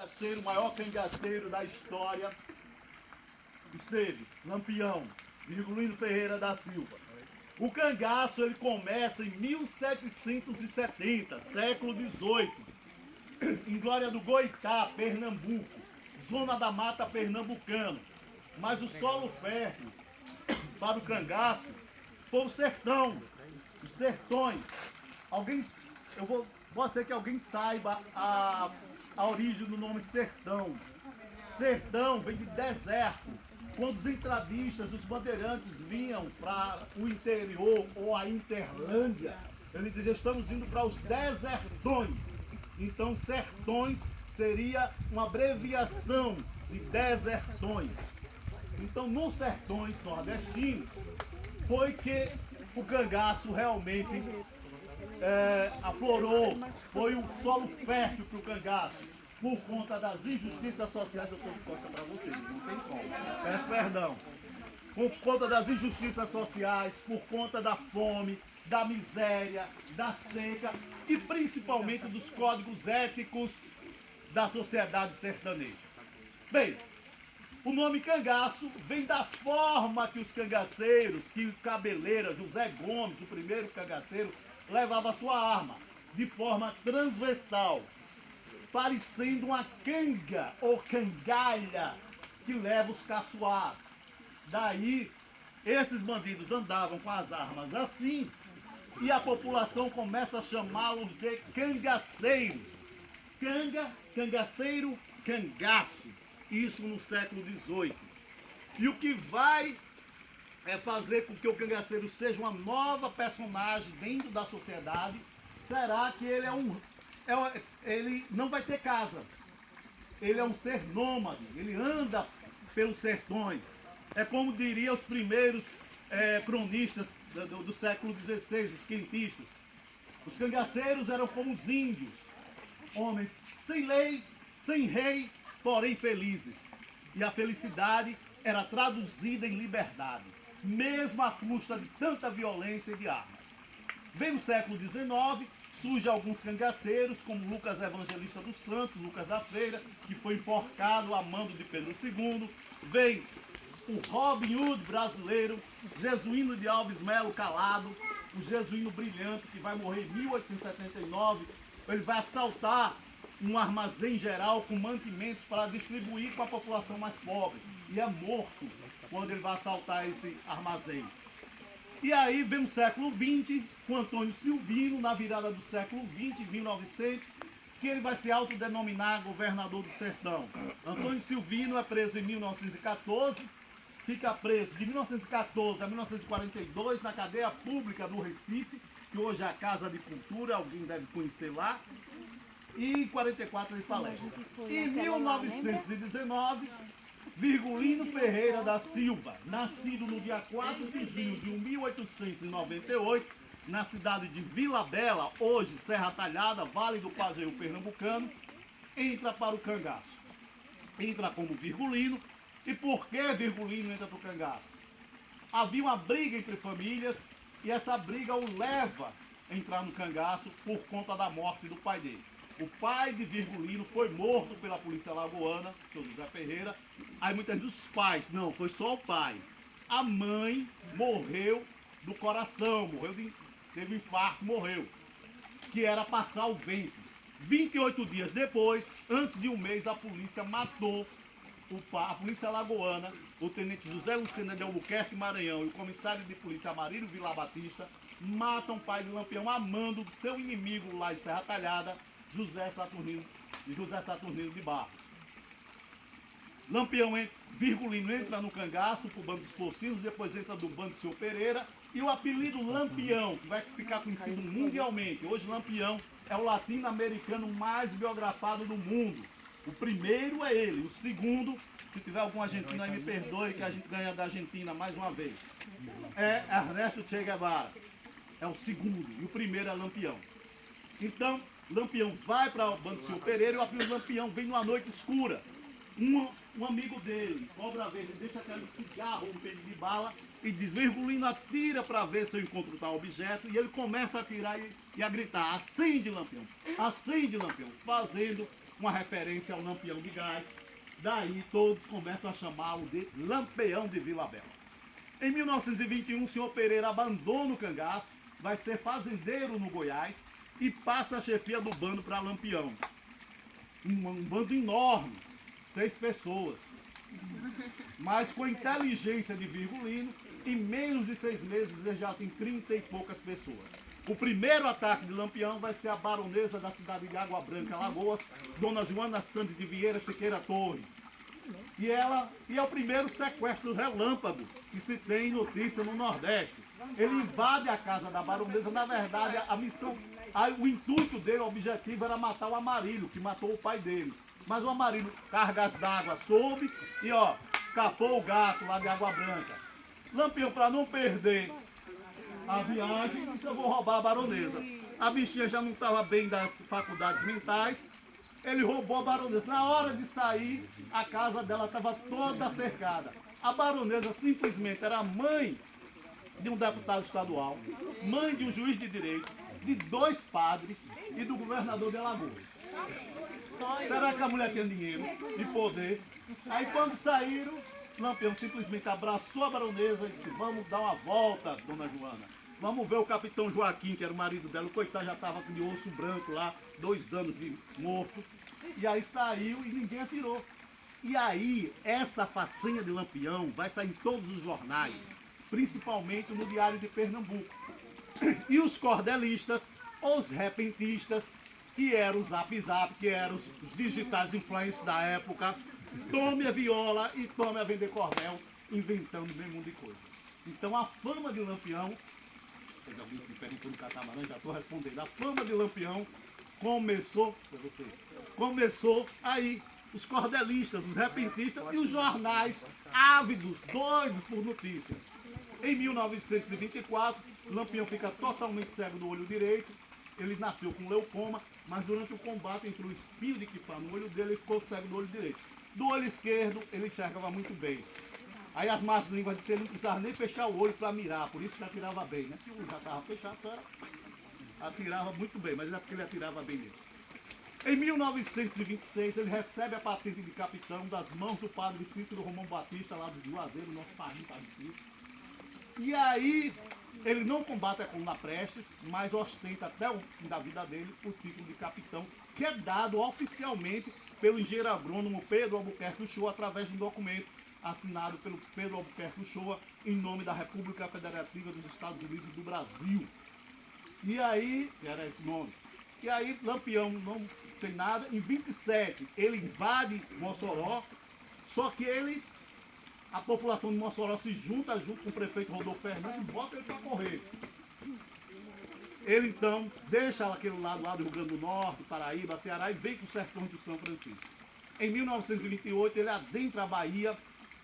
Ser o maior cangaceiro da história esteve Lampião, Virgulino Ferreira da Silva. O cangaço ele começa em 1770, século XVIII, em Glória do Goitá, Pernambuco, zona da mata pernambucana. Mas o solo fértil para o cangaço foi o sertão, os sertões. Pode ser que alguém saiba a origem do nome sertão. Sertão vem de deserto. Quando os entradistas, os bandeirantes vinham para o interior ou a Interlândia, eles diziam, estamos indo para os desertões. Então, sertões seria uma abreviação de desertões. Então, nos sertões nordestinos, foi que o cangaço realmente aflorou, foi um solo fértil para o cangaço. Por conta das injustiças sociais, eu estou de costa para vocês, não tem como. Peço perdão. Por conta das injustiças sociais, por conta da fome, da miséria, da seca e principalmente dos códigos éticos da sociedade sertaneja. Bem, o nome cangaço vem da forma que os cangaceiros, que o Cabeleira, José Gomes, o primeiro cangaceiro, levava a sua arma, de forma transversal, parecendo uma canga ou cangalha que leva os caçoás. Daí, esses bandidos andavam com as armas assim e a população começa a chamá-los de cangaceiros. Canga, cangaceiro, cangaço. Isso no século XVIII. E o que vai fazer com que o cangaceiro seja uma nova personagem dentro da sociedade será que ele ele não vai ter casa. Ele é um ser nômade, ele anda pelos sertões. É como diriam os primeiros cronistas do século XVI, os quentistas. Os cangaceiros eram como os índios, homens sem lei, sem rei, porém felizes. E a felicidade era traduzida em liberdade, mesmo à custa de tanta violência e de armas. Vem no século XIX, surgem alguns cangaceiros, como Lucas Evangelista dos Santos, Lucas da Feira, que foi enforcado a mando de Pedro II. Vem o Robin Hood brasileiro, Jesuíno de Alves Melo Calado, o Jesuíno Brilhante, que vai morrer em 1879. Ele vai assaltar um armazém geral com mantimentos para distribuir com a população mais pobre. E é morto quando ele vai assaltar esse armazém. E aí vem o século XX, com Antônio Silvino, na virada do século XX, 1900, que ele vai se autodenominar governador do sertão. Antônio Silvino é preso em 1914, fica preso de 1914 a 1942 na cadeia pública do Recife, que hoje é a Casa de Cultura, alguém deve conhecer lá, e em 1944 ele falece. Em 1919... Virgulino Ferreira da Silva, nascido no dia 4 de junho de 1898, na cidade de Vila Bela, hoje Serra Talhada, Vale do Pajeú Pernambucano, entra para o cangaço. Entra como Virgulino. E por que Virgulino entra para o cangaço? Havia uma briga entre famílias e essa briga o leva a entrar no cangaço por conta da morte do pai dele. O pai de Virgulino foi morto pela polícia alagoana, seu José Ferreira. Aí muitas vezes os pais, não, foi só o pai. A mãe morreu do coração, teve um infarto, morreu. Que era passar o vento. 28 dias depois, antes de um mês, a polícia matou a polícia alagoana, o tenente José Lucena de Albuquerque Maranhão e o comissário de polícia Amarílio Vila Batista matam o pai de Lampião a mando do seu inimigo lá de Serra Talhada, José Saturnino de Barros. Virgulino entra no cangaço pro bando dos Pocinos, depois entra do bando do seu Pereira, e o apelido Lampião, que vai ficar conhecido mundialmente. Hoje Lampião é o latino-americano mais biografado do mundo. O primeiro é ele, o segundo, se tiver algum argentino aí me perdoe, que a gente ganha da Argentina mais uma vez, é Ernesto Che Guevara. É o segundo, e o primeiro é Lampião. Então, Lampião vai para o bando do seu Pereira e o apelido Lampião vem numa noite escura. Um amigo dele, Cobra Verde, deixa aquele cigarro, um peixe de bala e diz, Virgulino, atira para ver se eu encontro tal objeto. E ele começa a atirar e a gritar, acende Lampião, fazendo uma referência ao Lampião de Gás. Daí todos começam a chamá-lo de Lampião de Vila Bela. Em 1921, o senhor Pereira abandona o cangaço, vai ser fazendeiro no Goiás e passa a chefia do bando para Lampião. Um bando enorme, 6 pessoas. Mas com a inteligência de Virgulino, em menos de 6 meses ele já tem 30 e poucas pessoas. O primeiro ataque de Lampião vai ser a baronesa da cidade de Água Branca, Alagoas, Dona Joana Santos de Vieira Siqueira Torres. E é o primeiro sequestro relâmpago que se tem notícia no Nordeste. Ele invade a casa da baronesa, na verdade o intuito dele, o objetivo era matar o Amarilho, que matou o pai dele. Mas o Amarilho, cargas d'água, soube e capou o gato lá de Água Branca. Lampião, para não perder a viagem, disse: eu vou roubar a baronesa. A bichinha já não estava bem das faculdades mentais, ele roubou a baronesa. Na hora de sair, a casa dela estava toda cercada. A baronesa simplesmente era mãe de um deputado estadual, mãe de um juiz de direito, de 2 padres e do governador de Alagoas. Será que a mulher tem dinheiro e poder? Aí quando saíram, Lampião simplesmente abraçou a baronesa e disse: vamos dar uma volta, dona Joana. Vamos ver o capitão Joaquim, que era o marido dela. O coitado já estava com de osso branco lá, 2 anos de morto. E aí saiu e ninguém atirou. E aí, essa façanha de Lampião vai sair em todos os jornais, principalmente no Diário de Pernambuco. E os cordelistas, os repentistas, que eram os zap-zap, que eram os digitais influencers da época, tome a viola e tome a vender cordel, inventando o mesmo mundo de coisa. Então a fama de Lampião, alguém me perguntou no catamarã, já estou respondendo, a fama de Lampião começou aí. Os cordelistas, os repentistas e os jornais ávidos, doidos por notícias. Em 1924, Lampião fica totalmente cego do olho direito. Ele nasceu com leucoma, mas durante o combate entrou um espinho de Kipá no olho dele e ficou cego do olho direito. Do olho esquerdo, ele enxergava muito bem. Aí as más línguas disseram que ele não precisava nem fechar o olho para mirar, por isso que atirava bem, né? Porque o olho já estava fechado, então atirava muito bem, mas é porque ele atirava bem mesmo. Em 1926, ele recebe a patente de capitão das mãos do padre Cícero Romão Batista, lá do Juazeiro, nosso padrinho, padre Cícero. E aí, ele não combate a coluna Prestes, mas ostenta até o fim da vida dele o título de capitão, que é dado oficialmente pelo engenheiro agrônomo Pedro Albuquerque Uchoa, através de um documento assinado pelo Pedro Albuquerque Uchoa, em nome da República Federativa dos Estados Unidos do Brasil. E aí, era esse nome. E aí, Lampião não tem nada. Em 27, ele invade Mossoró, só que a população de Mossoró se junta com o prefeito Rodolfo Fernandes e bota ele para correr. Ele então deixa aquele lado lá do Rio Grande do Norte, Paraíba, Ceará e vem para o sertão do São Francisco. Em 1928, ele adentra a Bahia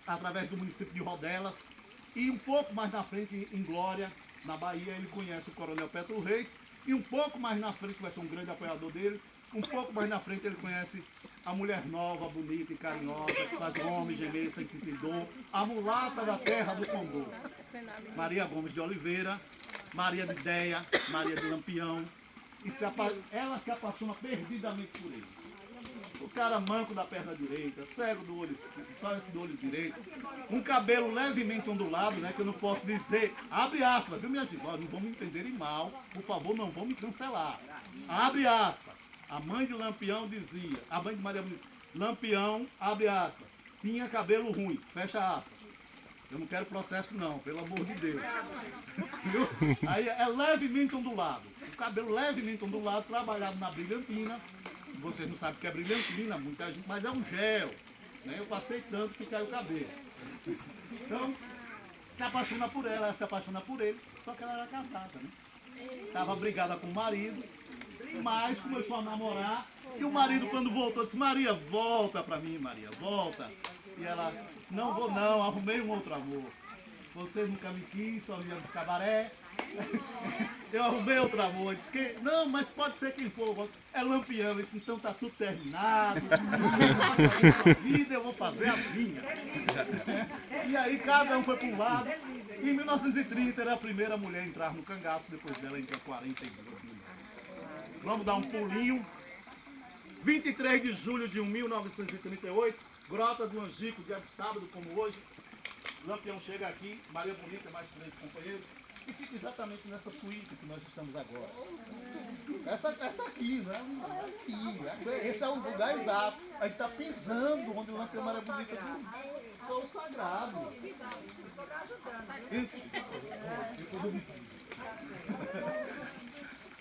através do município de Rodelas e um pouco mais na frente, em Glória, na Bahia, ele conhece o coronel Petro Reis e um pouco mais na frente, que vai ser um grande apoiador dele, um pouco mais na frente ele conhece a mulher nova, bonita e carinhosa, que faz o homem gemer sem sentir dor, a mulata da terra do Condor, Maria Gomes de Oliveira, Maria de Ideia, Maria de Lampião, e ela se apaixona perdidamente por ele. O cara manco da perna direita, cego do olho direito, um cabelo levemente ondulado, né, que eu não posso dizer, abre aspas, viu, minha gente? Não vão me entenderem mal, por favor, não vão me cancelar. Abre aspas. A mãe de Lampião dizia, a mãe de Maria dizia, Lampião, abre aspas, tinha cabelo ruim, fecha aspas. Eu não quero processo não, pelo amor de Deus. Viu? Aí é levemente ondulado, o cabelo levemente ondulado, trabalhado na brilhantina. Vocês não sabem o que é brilhantina, muita gente, mas é um gel. Né? Eu passei tanto que caiu o cabelo. Então, se apaixona por ela se apaixona por ele, só que ela era casada, né? Estava brigada com o marido, mas começou a namorar. E o marido, quando voltou, disse: Maria, volta pra mim, Maria, volta. E ela disse: não vou não, arrumei um outro amor. Você nunca me quis, só ia nos cabaré. Eu arrumei outro amor. Disse que não, mas pode ser quem for. É Lampião. Disse: então tá tudo terminado. Eu vou fazer a minha. E aí cada um foi para um lado. E em 1930 era a primeira mulher a entrar no cangaço. Depois dela entrou 42 mulheres. Vamos dar um pulinho 23 de julho de 1938, Grota do Angico, dia de sábado como hoje. O Lampião chega aqui, Maria Bonita, mais 3 companheiros, e fica exatamente nessa suíte que nós estamos agora. Essa aqui, né? Aqui. Esse é o lugar exato. A gente está pisando onde o Lampião Maria Bonita foi o sagrado.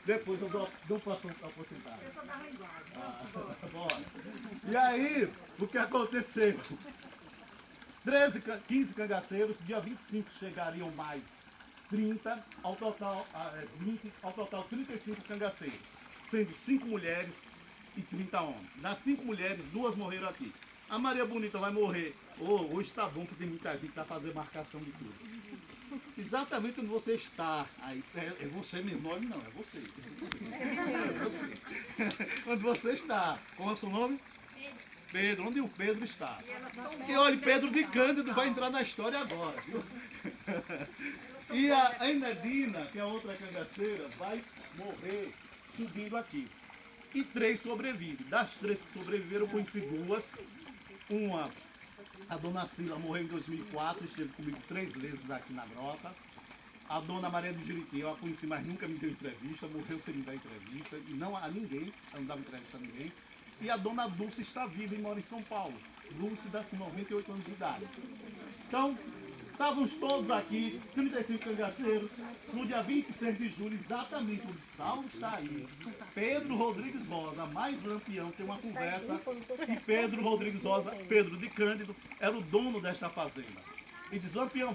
Depois eu dou para a porcentagem. Bora. E aí, o que aconteceu? 15 cangaceiros, dia 25 chegariam mais 30, ao total 35 cangaceiros, sendo 5 mulheres e 30 homens. Das 5 mulheres, 2 morreram aqui. A Maria Bonita vai morrer. Hoje está bom que tem muita gente que está fazendo marcação de tudo. Exatamente onde você está. Aí, é você mesmo, não é você. É você. Onde você está. Qual é o seu nome? Pedro, onde o Pedro está. E olha, Pedro de Cândido vai entrar na história agora, viu? E a Enedina, que é a outra cangaceira, vai morrer subindo aqui. E 3 sobrevivem. Das 3 que sobreviveram, eu conheci 2. Uma, a dona Cila, morreu em 2004, esteve comigo 3 vezes aqui na grota. A dona Maria do Juriti, eu a conheci, mas nunca me deu entrevista, morreu sem me dar entrevista, e não a ninguém, ela não dava entrevista a ninguém. E a dona Dulce está viva e mora em São Paulo. Lúcida, com 98 anos de idade. Então, estávamos todos aqui, 35 cangaceiros, no dia 26 de julho, exatamente onde Saulo está aí. Pedro Rodrigues Rosa, mais Lampião, tem uma conversa. E Pedro Rodrigues Rosa, Pedro de Cândido, era o dono desta fazenda. E diz, Lampião,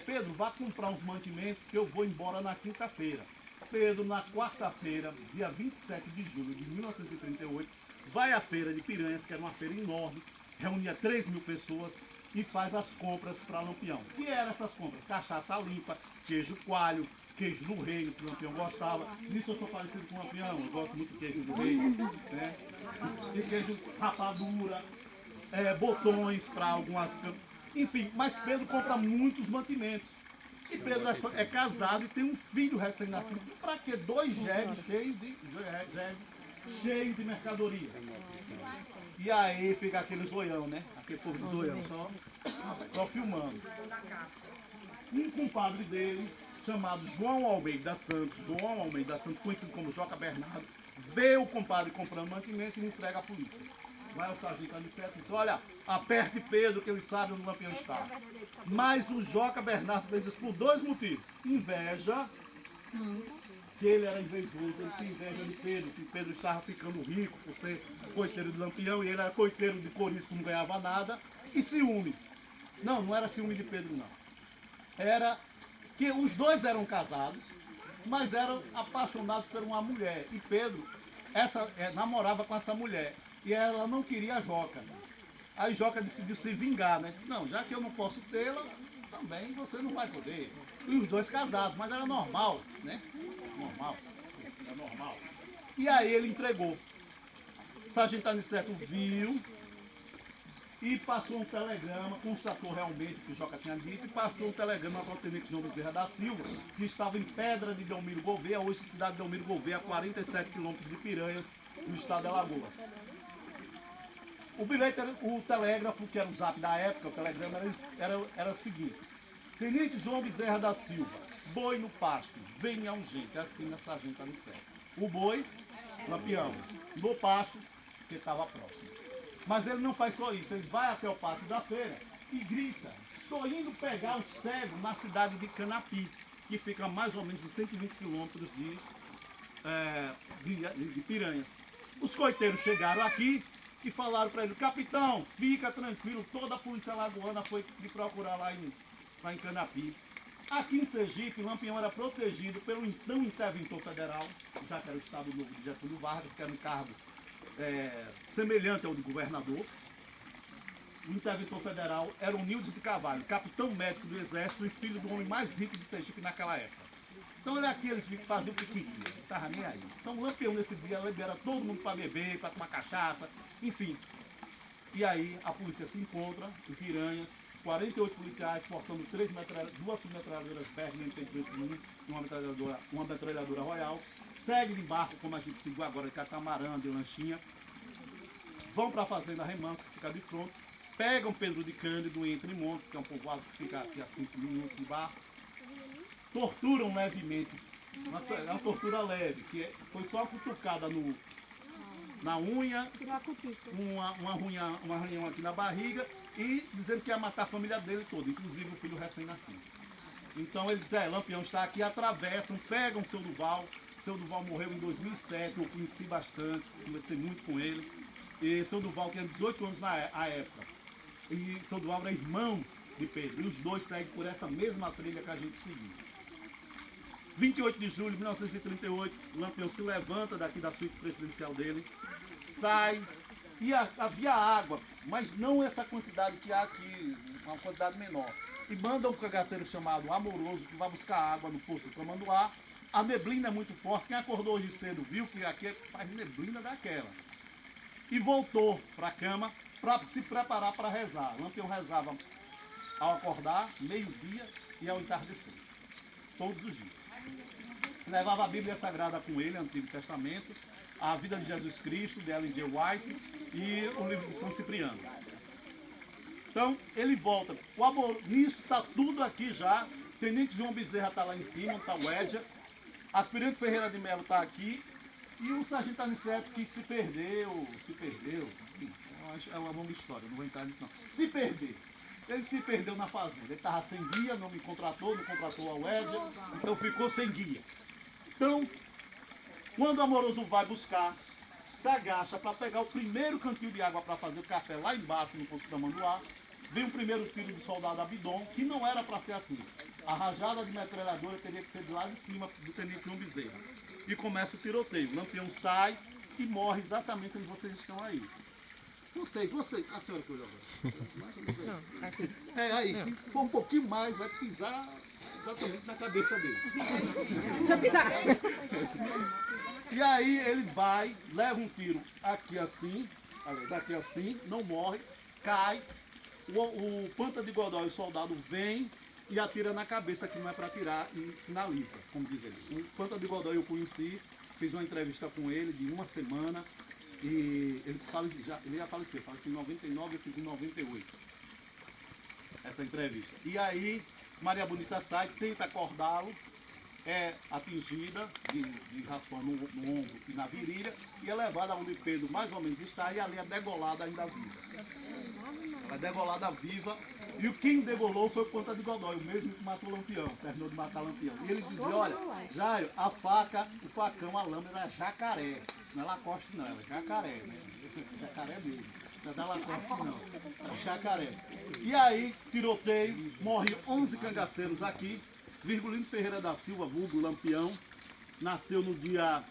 Pedro, vá comprar uns mantimentos que eu vou embora na quinta-feira. Pedro, na quarta-feira, dia 27 de julho de 1938, vai à feira de Piranhas, que era uma feira enorme, reunia 3.000 pessoas e faz as compras para Lampião. O que eram essas compras? Cachaça limpa, queijo coalho, queijo do reino, que o Lampião gostava. Nisso eu sou parecido com o Lampião, eu gosto muito de queijo do reino, né? E queijo rapadura, botões para algumas... Enfim, mas Pedro compra muitos mantimentos. E Pedro é casado e tem um filho recém-nascido. Para que 2 jegues cheios de mercadoria? E aí fica aquele zoião, né? Aquele povo de zoião, só filmando. Um compadre dele, chamado João Almeida Santos, conhecido como Joca Bernardo, vê o compadre comprando mantimento e entrega à polícia. Vai ao sargento Aniceto e diz, olha, aperte Pedro que ele sabe onde o Lampião está. Mas o Joca Bernardo fez isso por 2 motivos. Inveja, que ele era invejoso, ele tinha inveja de Pedro, que Pedro estava ficando rico por ser coiteiro de Lampião e ele era coiteiro de Corisco, não ganhava nada. E ciúme. Não era ciúme de Pedro, não. Era que os 2 eram casados, mas eram apaixonados por uma mulher. E Pedro namorava com essa mulher. E ela não queria a Joca. Aí Joca decidiu se vingar, né? Disse, não, já que eu não posso tê-la, também você não vai poder. E os 2 casados, mas era normal, né? É normal. E aí ele entregou. O sargento Aniceto viu e passou um telegrama, constatou realmente o que o Joca tinha dito, e passou um telegrama para o tenente João Bezerra da Silva, que estava em Pedra de Delmiro Gouveia, hoje cidade de Delmiro Gouveia, a 47 quilômetros de Piranhas, no estado de Alagoas. O bilhete, o telégrafo, que era o zap da época, o telegrama era o seguinte: Tenente João Bezerra da Silva, boi no pasto, venha urgente, assina sargento Aniceto. O boi, Lampião, no pasto, que estava próximo. Mas ele não faz só isso, ele vai até o pátio da feira e grita, estou indo pegar o cego na cidade de Canapi, que fica a mais ou menos de 120 quilômetros de Piranhas. Os coiteiros chegaram aqui e falaram para ele, capitão, fica tranquilo, toda a polícia alagoana foi me procurar lá em Canapi. Aqui em Sergipe, Lampião era protegido pelo então interventor federal, já que era o Estado Novo de Getúlio Vargas, que era um cargo semelhante ao de governador. O interventor federal era o Nildes de Carvalho, capitão médico do Exército e filho do homem mais rico de Sergipe naquela época. Então ele aqui, eles faziam o que queriam, não estava nem aí. Então o Lampião nesse dia libera todo mundo para beber, para tomar cachaça, enfim. E aí a polícia se encontra em Piranhas, 48 policiais portando 2 submetralhadoras Bergman MP-21 e uma metralhadora Royal. Segue de barco, como a gente seguiu agora, de catamarã, de lanchinha. vão para a fazenda Remanso, que fica de frente, pegam Pedro de Cândido entre Montes, que é um povoado que fica aqui a 5 minutos de barco, torturam levemente, é uma tortura leve, foi só cutucada na unha, uma arranhão aqui na barriga, e dizendo que ia matar a família dele toda, inclusive o filho recém-nascido. Então ele diz, Lampião está aqui, atravessam, pegam seu Duval. Seu Duval morreu em 2007, eu conheci bastante, conversei muito com ele. E seu Duval tinha 18 anos na época. E seu Duval era irmão de Pedro. E os dois seguem por essa mesma trilha que a gente seguiu. 28 de julho de 1938, Lampião se levanta daqui da suíte presidencial dele, sai, e havia água, mas não essa quantidade que há aqui, uma quantidade menor. E manda um cangaceiro chamado Amoroso, que vai buscar água no poço do Tamanduá. A neblina é muito forte, quem acordou hoje cedo viu que aqui faz neblina daquela. E voltou para a cama para se preparar para rezar. Lampião rezava ao acordar, meio-dia e ao entardecer, todos os dias. Levava a Bíblia Sagrada com ele, Antigo Testamento, a Vida de Jesus Cristo, de Ellen G. White, e o livro de São Cipriano. Então, ele volta. O amor, nisso está tudo aqui já. Tenente João Bezerra está lá em cima, está o Edja. Aspirante Ferreira de Melo está aqui. E o sargento Aniceto que se perdeu. Enfim, é uma longa história, não vou entrar nisso não. Se perdeu. Ele se perdeu na fazenda. Ele estava sem guia, não me contratou, não contratou ao Edja. Então ficou sem guia. Então, quando o Amoroso vai buscar, se agacha para pegar o primeiro cantil de água para fazer o café lá embaixo no Poço do Tamanduá, vem o primeiro tiro do soldado Abidon, que não era para ser assim. A rajada de metralhadora teria que ser de lá de cima do tenente João Bezerra. E começa o tiroteio. O Lampião sai e morre exatamente onde vocês estão aí. Vocês, a senhora que olhou agora. Aí, se for um pouquinho mais, vai pisar exatamente na cabeça dele. Deixa eu pisar. E aí ele vai, leva um tiro aqui assim, não morre, cai, o Panta de Godó e o soldado vem e atira na cabeça, que não é para atirar, e finaliza, como diz ele. O Panta de Godó eu conheci, fiz uma entrevista com ele de uma semana, e ele já faleceu em 99, eu fiz em 98, essa entrevista. E aí Maria Bonita sai, tenta acordá-lo, é atingida de raspão no ombro e na virilha, e é levada onde Pedro mais ou menos está, e ali é degolada ainda viva. Ela é degolada viva, e quem degolou foi o Ponta de Godói, o mesmo que matou o Lampião, terminou de matar o Lampião. E ele dizia, olha, Jairo, a faca, o facão, a lâmina era jacaré, não é Lacoste não, é jacaré, né? Jacaré mesmo, não é da Lacoste não, é jacaré. E aí, tiroteio, morre 11 cangaceiros aqui. Virgulino Ferreira da Silva, vulgo Lampião, nasceu no dia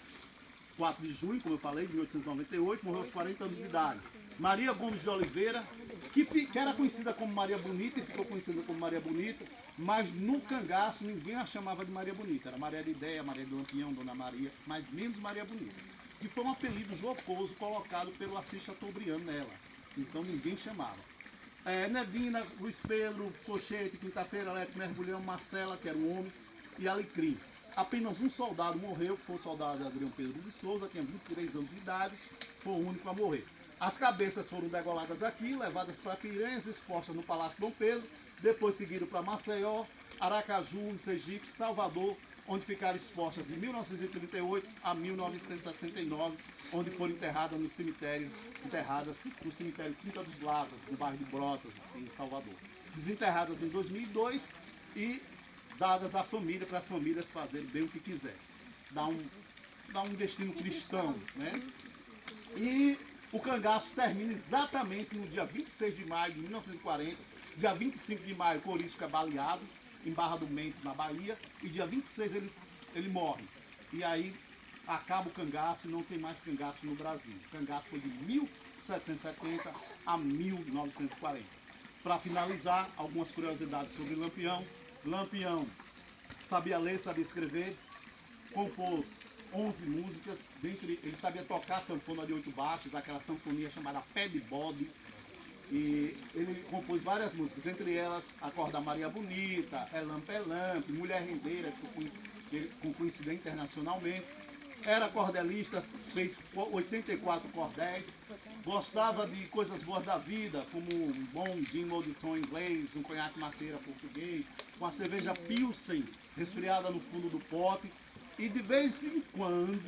4 de junho, como eu falei, de 1898, morreu aos 40 anos de idade. Maria Gomes de Oliveira, que era conhecida como Maria Bonita e ficou conhecida como Maria Bonita, mas no cangaço ninguém a chamava de Maria Bonita. Era Maria de Ideia, Maria do Lampião, Dona Maria, mas menos Maria Bonita. E foi um apelido jocoso colocado pelo Assis Chateaubriand nela. Então ninguém chamava. Nedina, Luiz Pedro, Cochete, Quinta-feira, Leque, Mergulhão, Marcela, que era um homem, e Alecrim. Apenas um soldado morreu, que foi o soldado Adriano Pedro de Souza, tinha 23 anos de idade, foi o único a morrer. As cabeças foram degoladas aqui, levadas para Piranhas, expostas no Palácio Dom Pedro, depois seguiram para Maceió, Aracaju, Sergipe, Salvador, onde ficaram expostas de 1938 a 1969, onde foram enterradas no cemitério Quinta dos Lavras, no bairro de Brotas, em Salvador. Desenterradas em 2002 e dadas à família, para as famílias fazerem bem o que quisessem. Dá um destino cristão, né? E o cangaço termina exatamente no dia 26 de maio de 1940, dia 25 de maio, Corisco é baleado, em Barra do Mendes, na Bahia, e dia 26 ele morre. E aí acaba o cangaço e não tem mais cangaço no Brasil. O cangaço foi de 1770 a 1940. Para finalizar, algumas curiosidades sobre Lampião. Lampião sabia ler, sabia escrever, compôs 11 músicas, ele sabia tocar sanfona de 8 baixos, aquela sanfonia chamada Pé de Bode. E ele compôs várias músicas, entre elas Acorda Maria Bonita, É Lampe, Mulher Rendeira, que ficou conhecida internacionalmente. era cordelista, fez 84 cordéis, gostava de coisas boas da vida, como um bom gin mouton inglês, um conhaque macieira português, uma cerveja Pilsen resfriada no fundo do pote, e de vez em quando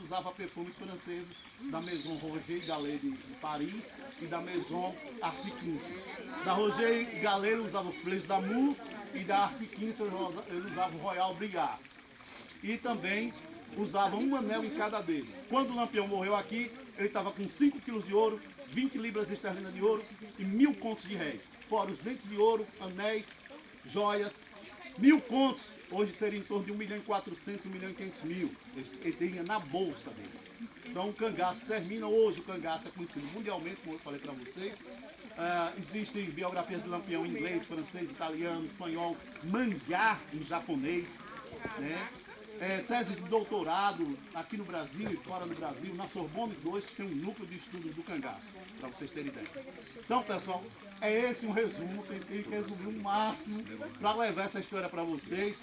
usava perfumes franceses da Maison Roger Gallet de Paris e da Maison Artiquinces. Da Roger Gallet ele usava o Fleurs d'Amour e da Artiquinces ele usava o Royal Brigard. E também usava um anel em cada dedo. Quando o Lampião morreu aqui, ele estava com 5 quilos de ouro, 20 libras esterlinas de ouro e 1000 contos de réis. Fora os dentes de ouro, anéis, joias, 1000 contos, hoje seria em torno de 1.400.000, 1.500.000. Ele tinha na bolsa dele. Então o cangaço termina hoje, o cangaço é conhecido mundialmente, como eu falei para vocês. Existem biografias de Lampião em inglês, francês, italiano, espanhol, mangá em japonês, né? Tese de doutorado aqui no Brasil e fora do Brasil, na Sorbonne 2, tem um núcleo de estudos do cangaço, para vocês terem ideia. Então, pessoal, é esse um resumo, tentei resumir o máximo para levar essa história para vocês.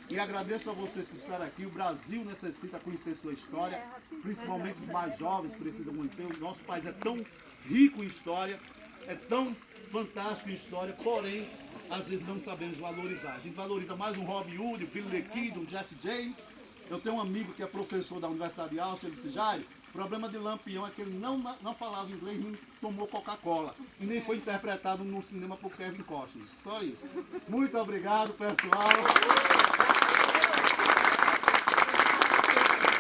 E agradeço a vocês por estar aqui. O Brasil necessita conhecer sua história, principalmente os mais jovens precisam conhecer. O nosso país é tão rico em história, é tão fantástico em história, porém, às vezes não sabemos valorizar. A gente valoriza mais um Robin Hood, o Billy the Kid, o Jesse James. Eu tenho um amigo que é professor da Universidade de Austin, ele disse, Jairo, o problema de Lampião é que ele não falava inglês, nem tomou Coca-Cola. E nem foi interpretado no cinema por Kevin Costner. Só isso. Muito obrigado, pessoal.